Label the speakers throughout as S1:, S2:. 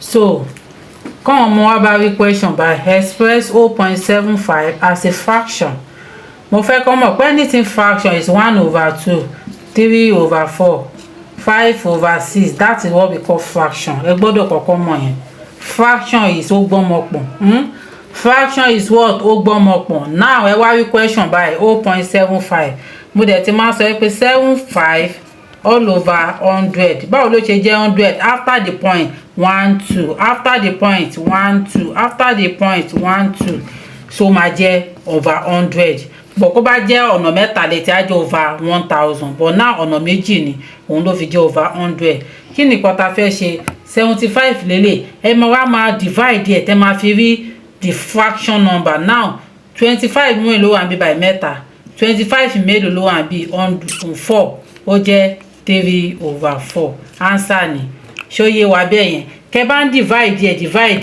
S1: So come on, more about question by express 0.75 as a fraction. Mo fẹ́ kọ́ mọ̀ pé anything fraction is 1/2, 3/4, 5/6. That is what we call fraction. Ẹ gbọ́dọ̀ kọ́kọ́ mọ̀ yẹn. Fraction is ó gbọ́mọpọ̀. Fraction is what? Ó gbọ́mọpọ̀. Now ẹ wá rí question by 0.75. Mo dẹ̀ ti máa sọ pé 75 all over 100. Báwo ló ṣe jẹ́ 100? After the point 1 2, after the point 1 2, after the point 1 2, so máa jẹ́ over 100. But kó bá jẹ́ ọ̀nà mẹ́ta lè ti á jẹ́ over 1000. But now ọ̀nà méjì ni òun ló fi jẹ́ over 100. Kí ni nǹkan tá fẹ́ ṣe? 75 lélẹ̀. Ẹ máa wá máa divide ẹ̀ tẹ́ máa fi rí the fraction number. Now 25 mélòó ló wà níbí by mẹ́ta, 25 mélòó ló wà níbí 4, ó jẹ́ 3/4. Answer ni. Ṣó yé wa bẹ́ẹ̀ yẹn? Kẹ́ bá ń divide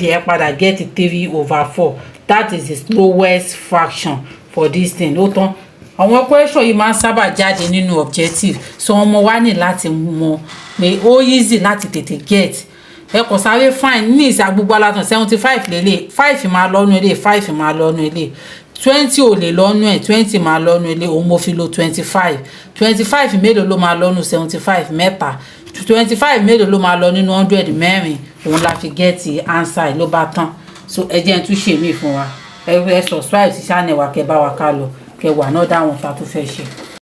S1: ẹ̀ padà get 3/4. That is the lowest fraction for this thing. Ó tán. Àwọn question yìí máa ń sábà jáde nínú objective, so ọmọ wa ní láti mọ̀ pé ó easy láti tètè get. Ẹ kò sáré find ní ìsà gbogbo alátàn 75 lélẹ̀, 5 máa lọ́nu ilé, 5 máa lọ́nu ilé, 20 ò lè lọ́nu ẹ̀, 20 máa lọ́nu ilé, òun mo fi lo 25. 25 mélòó ló máa lọ́nu 75? Mẹ́ta. 25 mélòó ló máa lọ nínú 100? Mẹ́rin. Òun la fi get answer ló bá tán. So ẹ jẹ́ n tún ṣe mí fún wa. Ẹ subscribe sí channel wa kẹ́ bá wa ká lọ. Kẹ́ wà náà dáhùn tá tún fẹ́ ṣe.